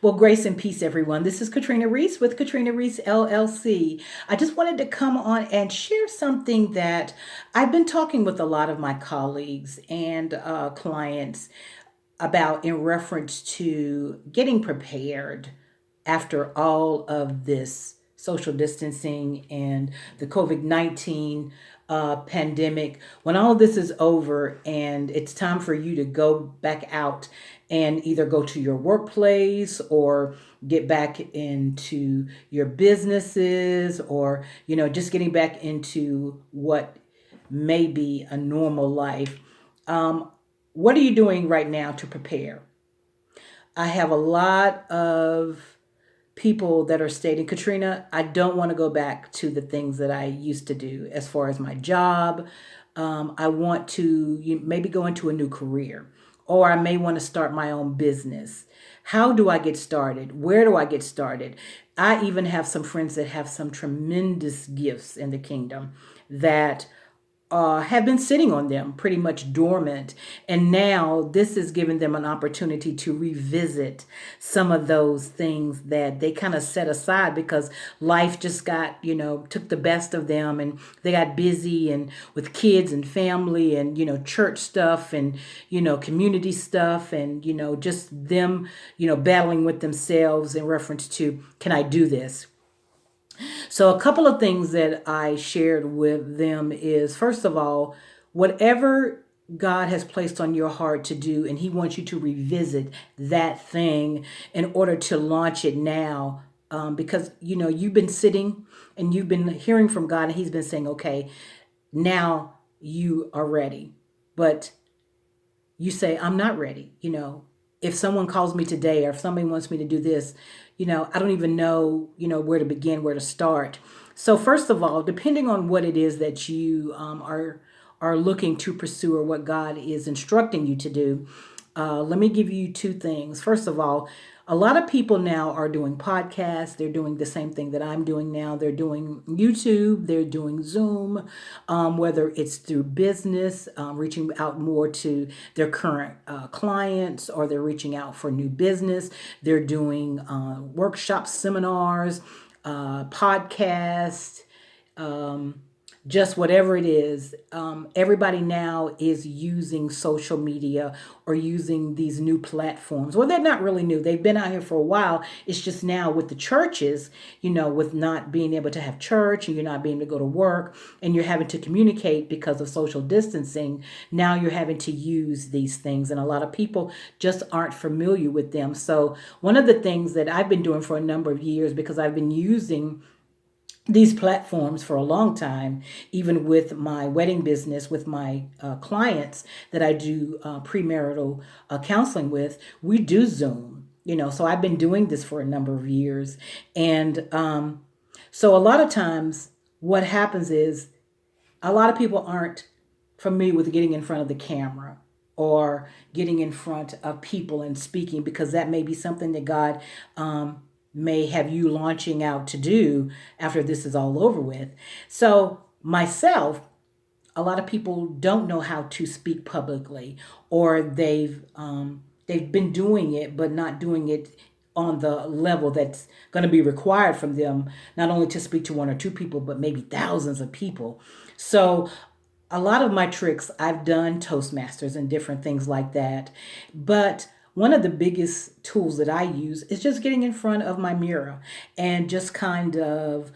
Well, grace and peace, everyone. This is Catrina Reese with Catrina Reese LLC. I just wanted to come on and share something that I've been talking with a lot of my colleagues and clients about in reference to getting prepared after all of this social distancing and the COVID 19 pandemic. When all of this is over and it's time for you to go back out and either go to your workplace or get back into your businesses or, just getting back into what may be a normal life. Um, what are you doing right now to prepare? I have a lot of people that are stating, Katrina, I don't want to go back to the things that I used to do as far as my job. I want to maybe go into a new career, or I may want to start my own business. How do I get started? Where do I get started? I even have some friends that have some tremendous gifts in the kingdom that have been sitting on them pretty much dormant. And now this is giving them an opportunity to revisit some of those things that they kind of set aside because life just got, took the best of them and they got busy and with kids and family and, church stuff and, community stuff and, just them, battling with themselves in reference to, can I do this? So, a couple of things that I shared with them is first of all, whatever God has placed on your heart to do, and He wants you to revisit that thing in order to launch it now. Because you've been sitting and you've been hearing from God, and He's been saying, okay, now you are ready. But you say, I'm not ready. If someone calls me today or if somebody wants me to do this, I don't even know, where to begin, where to start. So first of all, depending on what it is that you are looking to pursue or what God is instructing you to do, let me give you two things. First of all, a lot of people now are doing podcasts. They're doing the same thing that I'm doing now. They're doing YouTube. They're doing Zoom, whether it's through business, reaching out more to their current clients, or they're reaching out for new business. They're doing workshops, seminars, podcasts, just whatever it is. Everybody now is using social media or using these new platforms. Well, they're not really new. They've been out here for a while. It's just now with the churches, with not being able to have church and you're not being able to go to work and you're having to communicate because of social distancing. Now you're having to use these things, and a lot of people just aren't familiar with them. So one of the things that I've been doing for a number of years, because I've been using these platforms for a long time, even with my wedding business, with my clients that I do premarital counseling with, we do Zoom. So I've been doing this for a number of years. And so a lot of times what happens is a lot of people aren't familiar with getting in front of the camera or getting in front of people and speaking, because that may be something that God may have you launching out to do after this is all over with. So, myself, a lot of people don't know how to speak publicly, or they've been doing it but not doing it on the level that's going to be required from them, not only to speak to one or two people but maybe thousands of people. So a lot of my tricks, I've done Toastmasters and different things like that. But one of the biggest tools that I use is just getting in front of my mirror and just kind of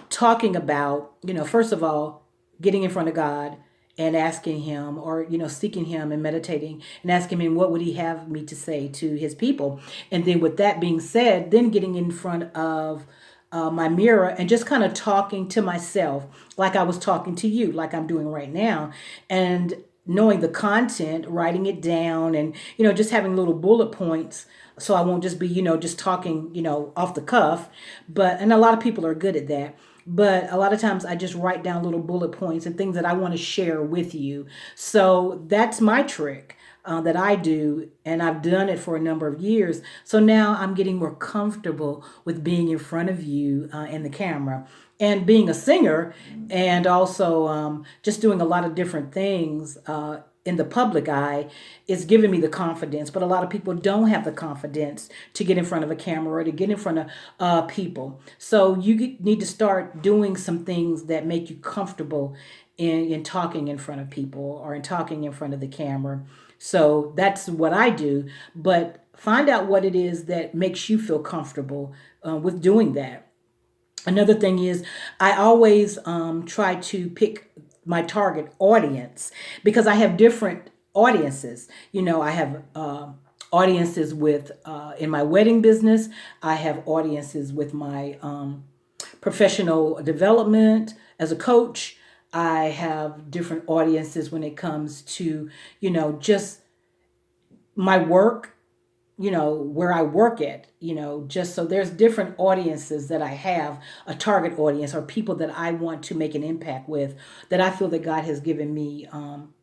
talking about, first of all, getting in front of God and asking Him, or, seeking Him and meditating and asking Him what would He have me to say to His people. And then with that being said, then getting in front of my mirror and just kind of talking to myself like I was talking to you, like I'm doing right now, and knowing the content, writing it down, and just having little bullet points so I won't just be just talking off the cuff. And a lot of people are good at that. But a lot of times I just write down little bullet points and things that I want to share with you. So that's my trick that I do, and I've done it for a number of years. So now I'm getting more comfortable with being in front of you in the camera, and being a singer, and also just doing a lot of different things. in the public eye, it's giving me the confidence. But a lot of people don't have the confidence to get in front of a camera or to get in front of people. So need to start doing some things that make you comfortable in talking in front of people or in talking in front of the camera. So that's what I do. But find out what it is that makes you feel comfortable with doing that. Another thing is, I always try to pick my target audience because I have different audiences. I have audiences with in my wedding business. I have audiences with my professional development as a coach. I have different audiences when it comes to just my work, where I work at, just so there's different audiences that I have, a target audience or people that I want to make an impact with, that I feel that God has given me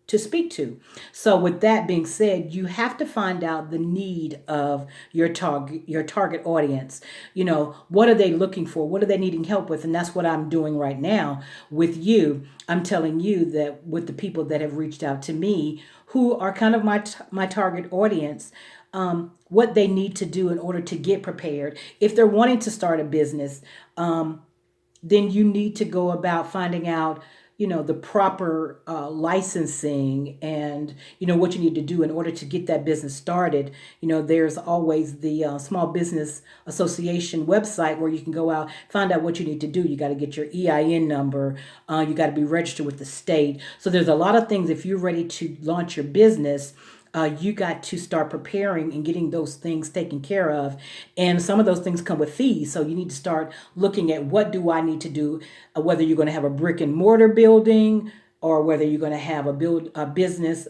to speak to. So with that being said, you have to find out the need of your target audience. What are they looking for? What are they needing help with? And that's what I'm doing right now with you. I'm telling you that with the people that have reached out to me, who are kind of my target audience, what they need to do in order to get prepared. If they're wanting to start a business, then you need to go about finding out, the proper licensing and, what you need to do in order to get that business started. There's always the Small Business Association website where you can go out, find out what you need to do. You got to get your EIN number. You got to be registered with the state. So there's a lot of things if you're ready to launch your business. You got to start preparing and getting those things taken care of. And some of those things come with fees. So you need to start looking at what do I need to do, whether you're going to have a brick and mortar building or whether you're going to have a business,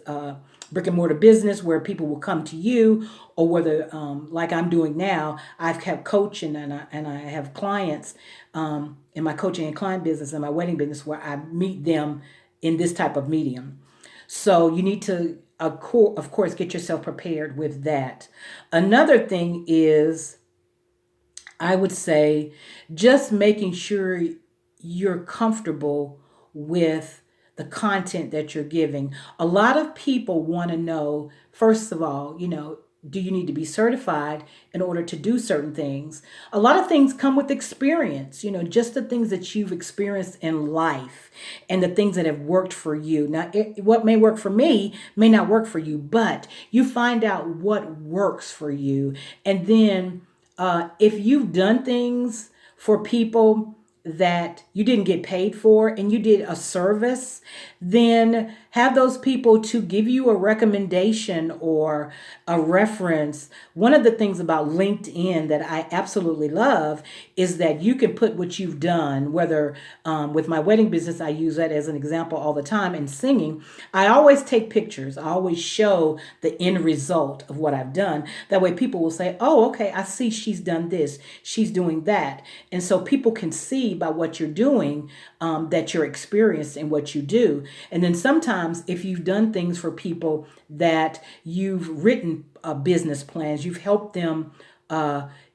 brick and mortar business where people will come to you, or whether, like I'm doing now, I've kept coaching and I have clients in my coaching and client business and my wedding business where I meet them in this type of medium. So you need to, of course, get yourself prepared with that. Another thing is, I would say, just making sure you're comfortable with the content that you're giving. A lot of people want to know, first of all, do you need to be certified in order to do certain things? A lot of things come with experience, just the things that you've experienced in life and the things that have worked for you. Now, what may work for me may not work for you, but you find out what works for you. And then if you've done things for people that you didn't get paid for and you did a service, then have those people to give you a recommendation or a reference. One of the things about LinkedIn that I absolutely love is that you can put what you've done, whether with my wedding business, I use that as an example all the time, and singing. I always take pictures. I always show the end result of what I've done. That way people will say, oh, okay, I see she's done this, she's doing that. And so people can see by what you're doing that you're experienced in what you do. And then sometimes if you've done things for people that you've written business plans, you've helped them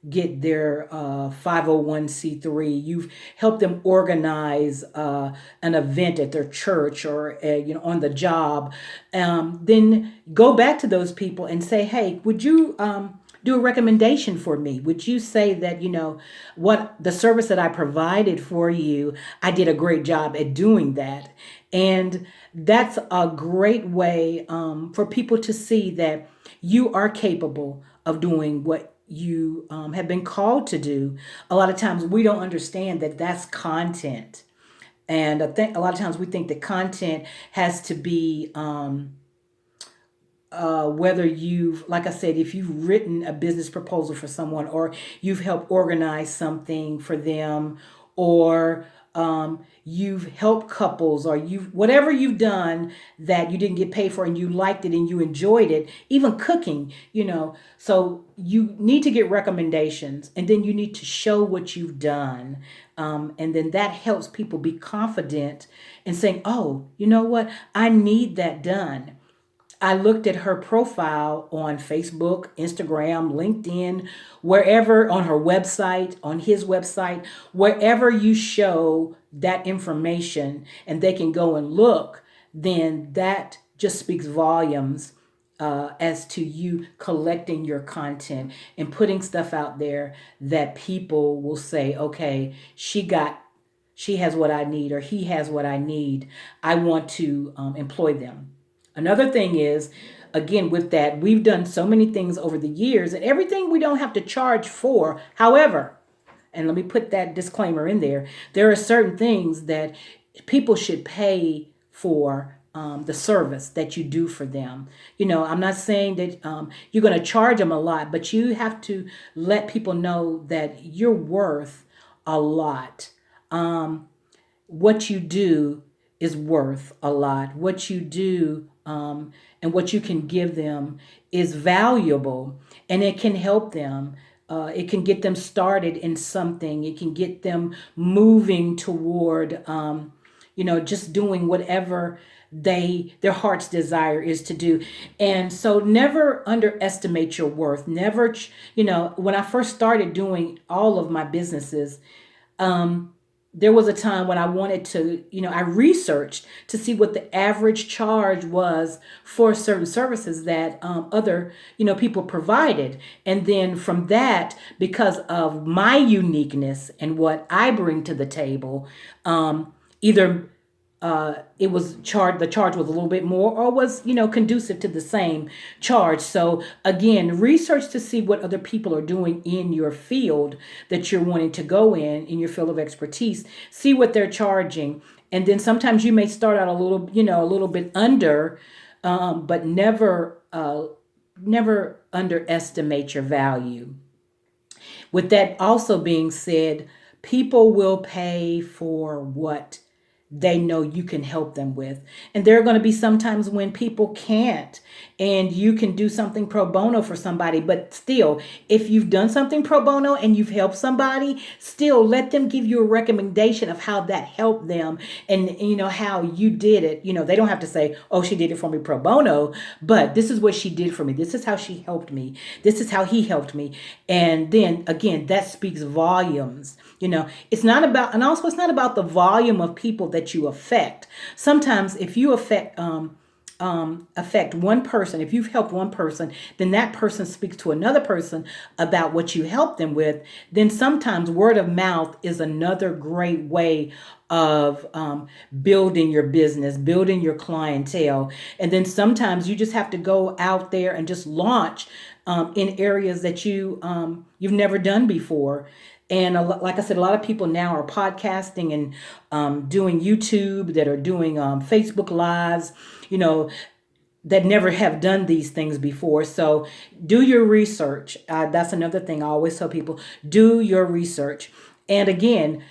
get their 501c3, you've helped them organize an event at their church or on the job, then go back to those people and say, hey, would you do a recommendation for me? Would you say that, what the service that I provided for you, I did a great job at doing that? And that's a great way for people to see that you are capable of doing what you have been called to do. A lot of times we don't understand that that's content. And I think a lot of times we think that content has to be whether you've, like I said, if you've written a business proposal for someone, or you've helped organize something for them, or you've helped couples, or whatever you've done that you didn't get paid for and you liked it and you enjoyed it, even cooking, so you need to get recommendations, and then you need to show what you've done. And then that helps people be confident in saying, oh, you know what? I need that done. I looked at her profile on Facebook, Instagram, LinkedIn, wherever, on her website, on his website, wherever you show that information and they can go and look, then that just speaks volumes as to you collecting your content and putting stuff out there that people will say, okay, she has what I need, or he has what I need. I want to employ them. Another thing is, again, with that, we've done so many things over the years, and everything we don't have to charge for. However, and let me put that disclaimer in there are certain things that people should pay for, the service that you do for them. I'm not saying that you're going to charge them a lot, but you have to let people know that you're worth a lot. What you do is worth a lot. What you do, and what you can give them is valuable, and it can help them. It can get them started in something. It can get them moving toward, just doing whatever their heart's desire is to do. And so never underestimate your worth. Never, when I first started doing all of my businesses, there was a time when I wanted to, I researched to see what the average charge was for certain services that other, people provided. And then from that, because of my uniqueness and what I bring to the table, either it was the charge was a little bit more, or was, conducive to the same charge. So again, research to see what other people are doing in your field that you're wanting to go in your field of expertise. See what they're charging. And then sometimes you may start out a little bit under, but never underestimate your value. With that also being said, people will pay for what they know you can help them with. And there are going to be sometimes when people can't, and you can do something pro bono for somebody. But still, if you've done something pro bono and you've helped somebody, still let them give you a recommendation of how that helped them, and how you did it. They don't have to say, oh, she did it for me pro bono, but this is what she did for me. This is how she helped me. This is how he helped me. And then again, that speaks volumes. It's not about, and also it's not about the volume of people that you affect. Sometimes if you affect one person, if you've helped one person, then that person speaks to another person about what you helped them with. Then sometimes word of mouth is another great way of building your business, building your clientele. And then sometimes you just have to go out there and just launch in areas that you've never done before. And like I said, a lot of people now are podcasting and doing YouTube, that are doing Facebook Lives, that never have done these things before. So do your research. That's another thing I always tell people, do your research. And again,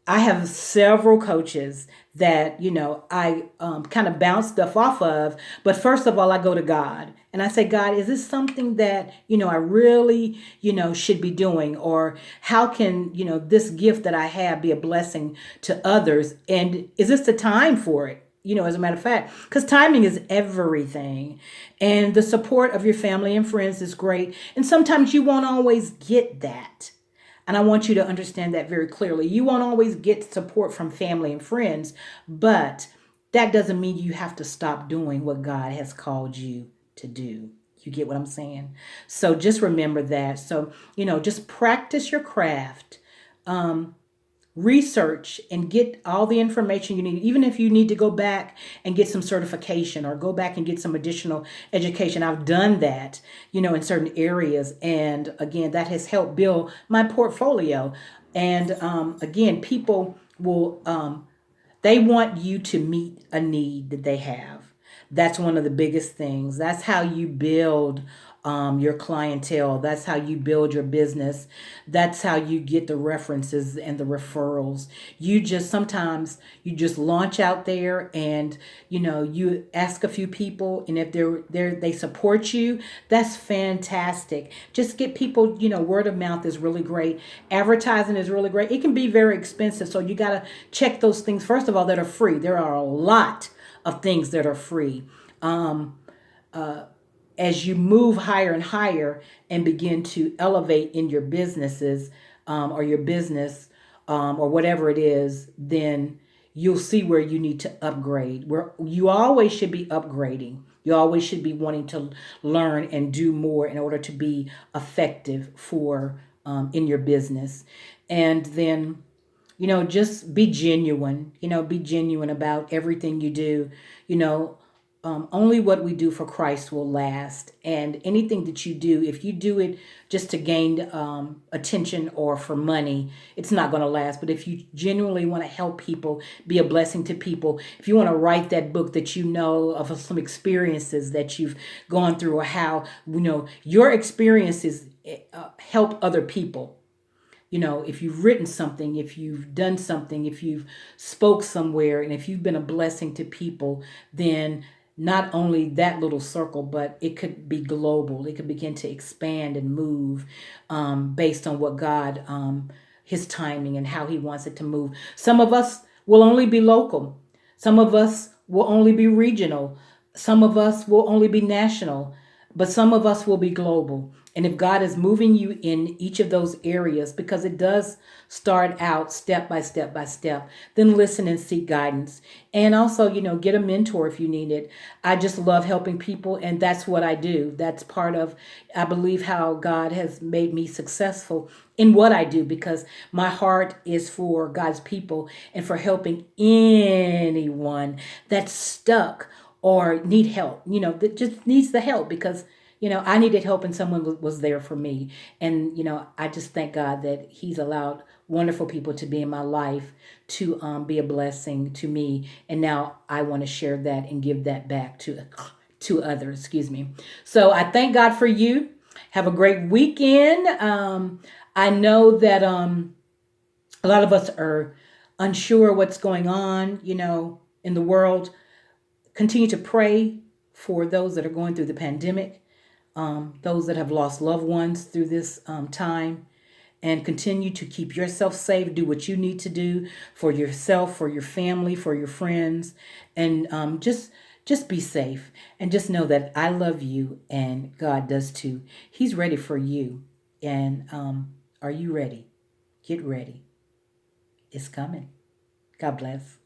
I have several coaches that, I kind of bounce stuff off of. But first of all, I go to God and I say, God, is this something that, I really, should be doing? Or how can, this gift that I have be a blessing to others? And is this the time for it? As a matter of fact, because timing is everything. And the support of your family and friends is great. And sometimes you won't always get that. And I want you to understand that very clearly. You won't always get support from family and friends, but that doesn't mean you have to stop doing what God has called you to do. You get what I'm saying? So just remember that. So, just practice your craft. Research and get all the information you need, even if you need to go back and get some certification or go back and get some additional education. I've done that, in certain areas. And again, that has helped build my portfolio. And again, people will, they want you to meet a need that they have. That's one of the biggest things. That's how you build your clientele. That's how you build your business. That's how you get the references and the referrals. Sometimes you just launch out there and, you ask a few people, and if they support you, that's fantastic. Just get people, word of mouth is really great. Advertising is really great. It can be very expensive. So you got to check those things, first of all, that are free. There are a lot of things that are free. As you move higher and higher and begin to elevate in your businesses, or your business, or whatever it is, then you'll see where you need to upgrade. Where you always should be upgrading. You always should be wanting to learn and do more in order to be effective for in your business. And then, just be genuine. Be genuine about everything you do. You know, only what we do for Christ will last. And anything that you do, if you do it just to gain attention or for money, it's not going to last. But if you genuinely want to help people, be a blessing to people, if you want to write that book that you know of some experiences that you've gone through, or how, your experiences help other people. If you've written something, if you've done something, if you've spoke somewhere, and if you've been a blessing to people, then not only that little circle, but it could be global. It could begin to expand and move based on what God, his timing and how he wants it to move. Some of us will only be local. Some of us will only be regional. Some of us will only be national, but some of us will be global. And if God is moving you in each of those areas, because it does start out step by step by step, then listen and seek guidance. And also, get a mentor if you need it. I just love helping people, and that's what I do. That's part of, I believe, how God has made me successful in what I do, because my heart is for God's people and for helping anyone that's stuck or need help, that just needs the help, because I needed help and someone was there for me. And, I just thank God that he's allowed wonderful people to be in my life to be a blessing to me. And now I want to share that and give that back to others, excuse me. So I thank God for you. Have a great weekend. I know that a lot of us are unsure what's going on, in the world. Continue to pray for those that are going through the pandemic, those that have lost loved ones through this time, and continue to keep yourself safe. Do what you need to do for yourself, for your family, for your friends, and just be safe. And just know that I love you, and God does too. He's ready for you, and are you ready? Get ready. It's coming. God bless.